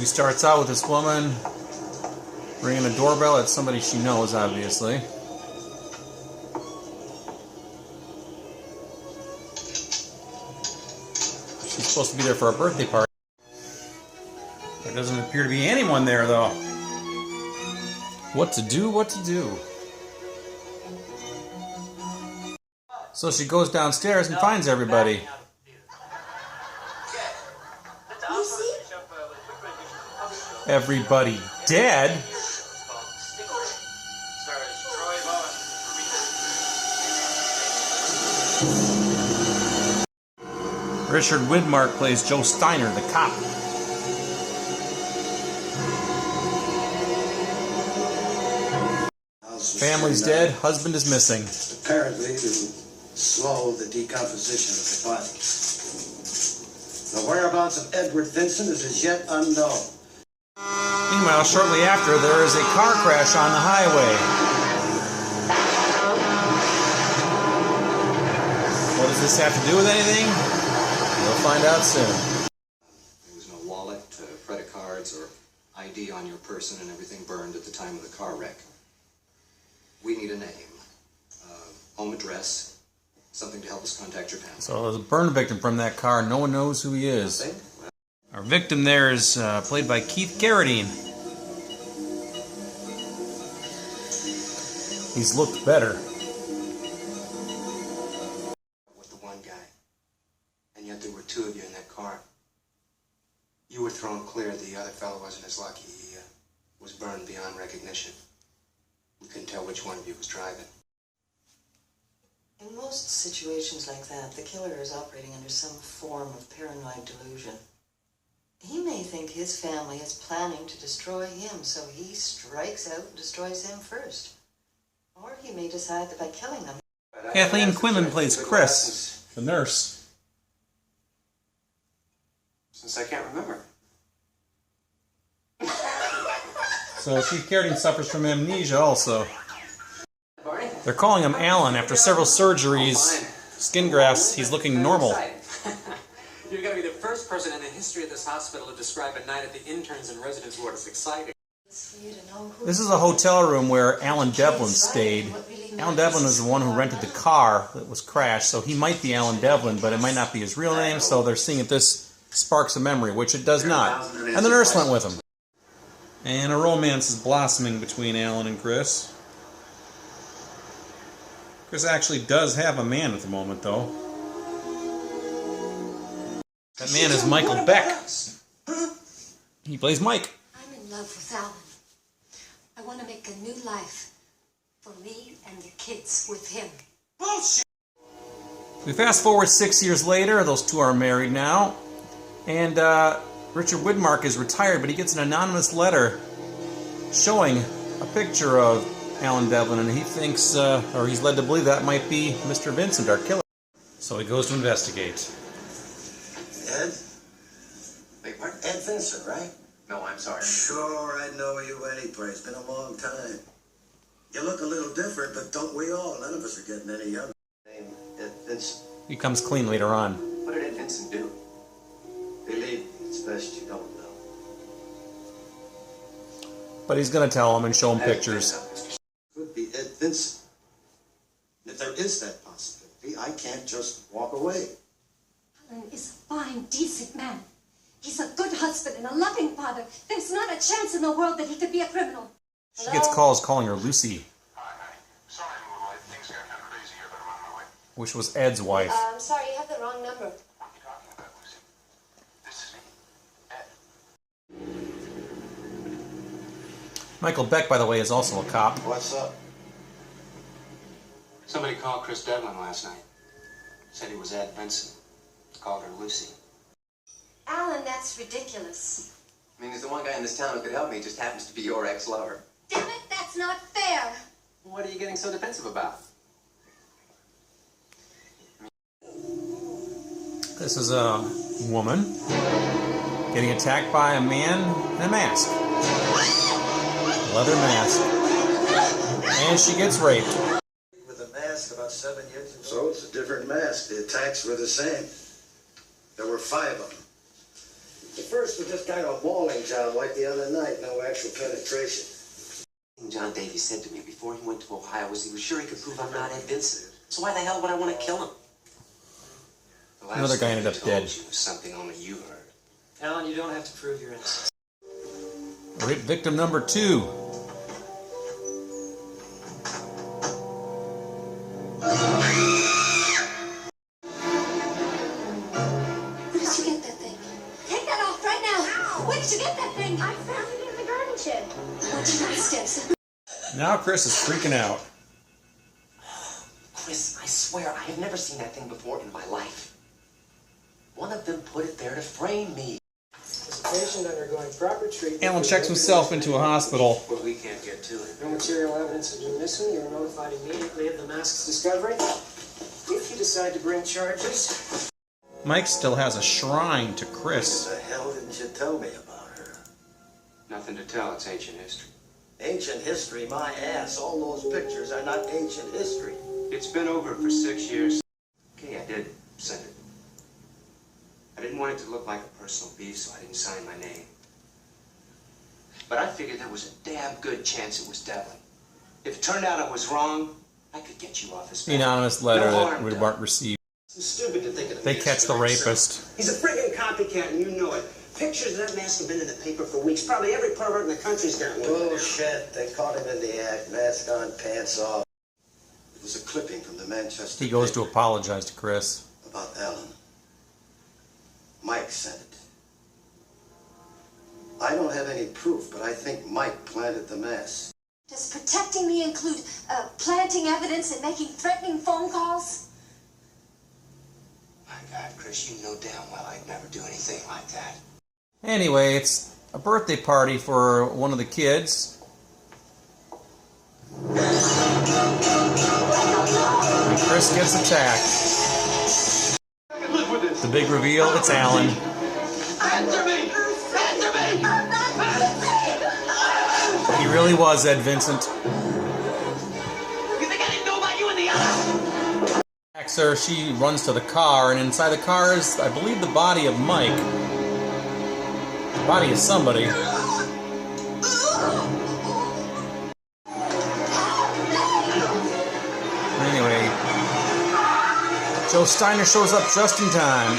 starts out with this woman ringing a doorbell at somebody she knows, obviously. She's supposed to be there for a birthday party. There doesn't appear to be anyone there, though. What to do, what to do. So she goes downstairs and finds everybody. Everybody dead? Richard Widmark plays Joe Steiner, the cop. Family's dead, husband is missing. Apparently to slow the decomposition of the body. The whereabouts of Edward Vincent is as yet unknown. Meanwhile, shortly after, there is a car crash on the highway. What does this have to do with anything? We'll find out soon. There was no wallet, credit cards, or ID on your person, and everything burned at the time of the car wreck. We need a name, home address, something to help us contact your family. So there's a burn victim from that car. No one knows who he is. Our victim there is played by Keith Carradine. He's looked better. With the one guy, and yet there were two of you in that car. You were thrown clear. The other fellow wasn't as lucky. He was burned beyond recognition. We couldn't tell which one of you was driving. In most situations like that, the killer is operating under some form of paranoid delusion. He may think his family is planning to destroy him, so he strikes out and destroys them first. Or he may decide that by killing them... Kathleen Quinlan plays Chris, the nurse. Since I can't remember. So Keith Carradine suffers from amnesia also. They're calling him Alan. After several surgeries, skin grafts, he's looking normal. You're going to be the first person in the history of this hospital to describe a night at the interns and residence ward as exciting. This is a hotel room where Alan Devlin stayed. Alan Devlin is the one who rented the car that was crashed, so he might be Alan Devlin, but it might not be his real name, so they're seeing if this sparks a memory, which it does not. And the nurse went with him. And a romance is blossoming between Alan and Chris. Chris actually does have a man at the moment, though. That man is Michael Beck. He plays Mike. I'm in love with Alan. I want to make a new life for me and the kids with him. Bullshit! We fast forward 6 years later. Those two are married now. And Richard Widmark is retired, but he gets an anonymous letter showing a picture of Alan Devlin, and he thinks, or he's led to believe that might be Mr. Vincent, our killer. So he goes to investigate. Ed? Beg pardon? Ed Vincent, right? No, I'm sorry. Sure, I'd know you anyway. It's been a long time. You look a little different, but don't we all? None of us are getting any younger. Name Ed Vincent. He comes clean later on. What did Ed Vincent do? Believe me, it's best you don't know. But he's going to tell him and show him pictures. Could be Ed Vincent. If there is that possibility, I can't just walk away. Alan is a fine, decent man. He's a good husband and a loving father. There's not a chance in the world that he could be a criminal. She gets calls calling her Lucy. Hi, honey. Sorry I'm a little late. Things got kind of crazy here, but I'm on my way. Which was Ed's wife. I'm sorry, you have the wrong number. What are you talking about, Lucy? This is me, Ed. Michael Beck, by the way, is also a cop. What's up? Somebody called Chris Devlin last night. Said he was Ed Vincent. Called her Lucy. Alan, that's ridiculous. I mean, there's the one guy in this town who could help me. He just happens to be your ex-lover. Damn it, that's not fair. What are you getting so defensive about? This is a woman getting attacked by a man in a mask. Leather mask. And she gets raped. With a mask about 7 years ago. So it's a different mask. The attacks were the same. There were 5 of them. The first was just kind of a mauling job like the other night, no actual penetration. John Davies said to me before he went to Ohio was he was sure he could prove I'm not Ed Vincent. So why the hell would I want to kill him? The last Another guy thing ended I up told dead. you was something only you heard. Alan, you don't have to prove your innocence. Rape victim number 2. Where did you get that thing? Take that off right now. Where did you get that thing? I found it in the garden shed. I want you downstairs. Now Chris is freaking out. Chris, I swear I have never seen that thing before in my life. One of them put it there to frame me. As a patient undergoing proper treatment... Alan checks himself into a hospital. But we can't get to it. No material evidence has been missing. You were notified immediately of the mask's discovery. If you decide to bring charges... Mike still has a shrine to What Chris. the hell didn't you tell me about her? Nothing to tell, it's ancient history. Ancient history, my ass. All those pictures are not ancient history. It's been over for 6 years. Okay, I did send it. I didn't want it to look like a personal beef, so I didn't sign my name. But I figured there was a damn good chance it was Devlin. If it turned out I was wrong, I could get you off his back. The anonymous letter No that harm Woodmark done. received. It's stupid to think of They catch the rapist. He's a friggin' copycat, and you know it. Pictures of that mask have been in the paper for weeks. Probably every pervert in the country's got one. Bullshit. They caught him in the act. Mask on, pants off. It was a clipping from the Manchester He goes to paper apologize to Chris. about Alan. Mike sent it. I don't have any proof, but I think Mike planted the mask. Does protecting me include planting evidence and making threatening phone calls? My God, Chris, you know damn well I'd never do anything like that. Anyway, it's a birthday party for one of the kids. And Chris gets attacked. The big reveal, it's Alan. Answer me! Answer me! He really was Ed Vincent. You think I didn't know about you in the eye? Attacks her, she runs to the car, and inside the car is, I believe, the body of Mike. The body of somebody. Anyway, Joe Steiner shows up just in time.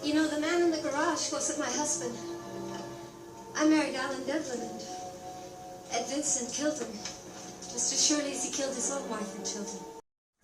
You know, the man in the garage wasn't my husband. I married Alan Devlin, and Ed Vincent killed him. Just as surely as he killed his own wife and children.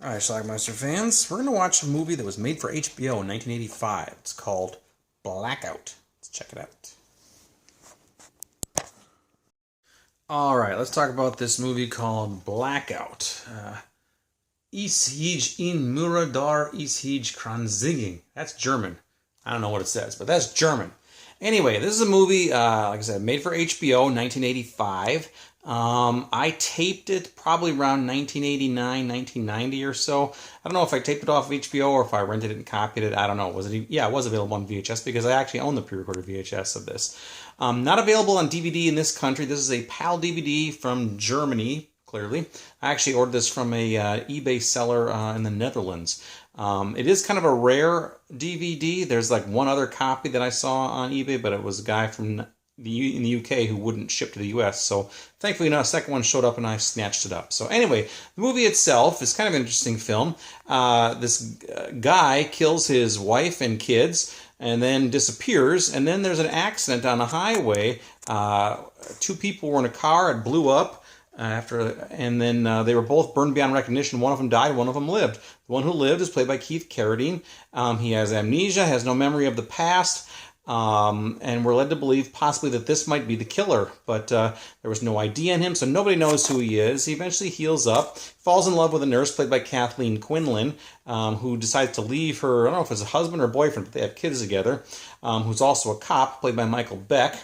Alright, Schlockmeister fans, we're going to watch a movie that was made for HBO in 1985. It's called Blackout. Let's check it out. Alright, let's talk about this movie called Blackout. Ich hij in Muradar ich hij kranziging. That's German. I don't know what it says, but that's German. Anyway, this is a movie, like I said, made for HBO in 1985. I taped it probably around 1989, 1990 or so. I don't know if I taped it off of HBO or if I rented it and copied it. I don't know. Was it? Yeah, it was available on VHS because I actually own the pre-recorded VHS of this. Not available on DVD in this country. This is a PAL DVD from Germany, clearly. I actually ordered this from a eBay seller in the Netherlands. It is kind of a rare DVD. There's like one other copy that I saw on eBay, but it was a guy from in the UK who wouldn't ship to the US. So thankfully, a second one showed up and I snatched it up. So anyway, the movie itself is kind of an interesting film. This guy kills his wife and kids and then disappears. And then there's an accident on a highway. Two people were in a car. It blew up. And then they were both burned beyond recognition. One of them died, one of them lived. The one who lived is played by Keith Carradine. He has amnesia, has no memory of the past, and we're led to believe possibly that this might be the killer, but there was no ID on him, so nobody knows who he is. He eventually heals up, falls in love with a nurse played by Kathleen Quinlan, who decides to leave her, I don't know if it's a husband or boyfriend, but they have kids together, who's also a cop, played by Michael Beck.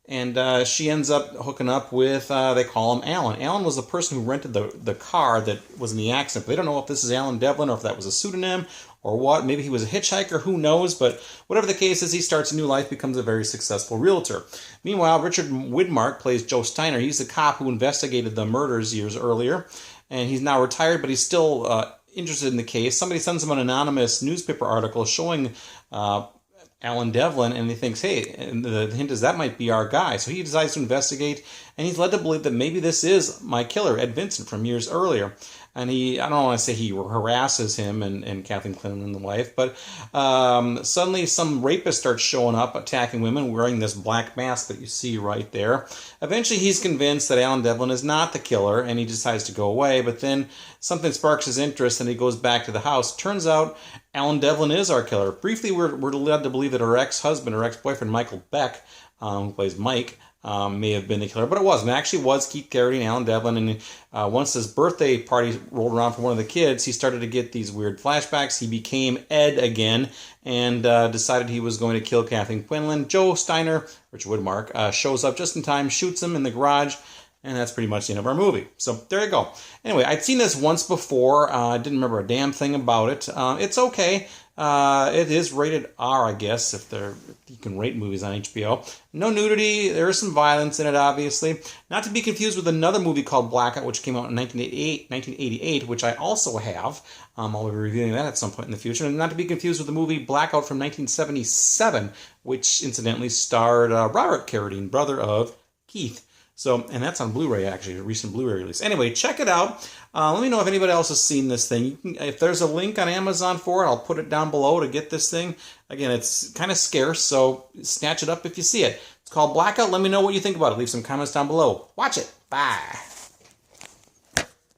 And she ends up hooking up with, they call him Alan. Alan was the person who rented the car that was in the accident. They don't know if this is Alan Devlin or if that was a pseudonym or what. Maybe he was a hitchhiker, who knows? But whatever the case is, he starts a new life, becomes a very successful realtor. Meanwhile, Richard Widmark plays Joe Steiner. He's the cop who investigated the murders years earlier. and he's now retired, but he's still interested in the case. Somebody sends him an anonymous newspaper article showing Alan Devlin, and he thinks, hey, and the hint is that might be our guy. So he decides to investigate, and he's led to believe that maybe this is my killer, Ed Vincent, from years earlier. And I don't want to say he harasses him and Kathleen Clinton and the wife, but suddenly some rapist starts showing up, attacking women, wearing this black mask that you see right there. Eventually he's convinced that Alan Devlin is not the killer, and he decides to go away, but then something sparks his interest, and he goes back to the house. Turns out Alan Devlin is our killer. Briefly, we're led to believe that her ex-husband, her ex-boyfriend, Michael Beck, who plays Mike, may have been the killer, but it wasn't. It actually was Keith Garrity and Alan Devlin, and once his birthday party rolled around for one of the kids, he started to get these weird flashbacks. He became Ed again, and decided he was going to kill Kathleen Quinlan. Joe Steiner, Richard Widmark, shows up just in time, shoots him in the garage, and that's pretty much the end of our movie. So there you go. Anyway, I'd seen this once before. I didn't remember a damn thing about it. It's okay. It is rated R, I guess, if you can rate movies on HBO. No nudity. There is some violence in it, obviously. Not to be confused with another movie called Blackout, which came out in 1988, which I also have. I'll be reviewing that at some point in the future. And not to be confused with the movie Blackout from 1977, which incidentally starred Robert Carradine, brother of Keith. So, and that's on Blu-ray, actually, a recent Blu-ray release. Anyway, check it out. Let me know if anybody else has seen this thing. If there's a link on Amazon for it, I'll put it down below to get this thing. Again, it's kind of scarce, so snatch it up if you see it. It's called Blackout. Let me know what you think about it. Leave some comments down below. Watch it. Bye.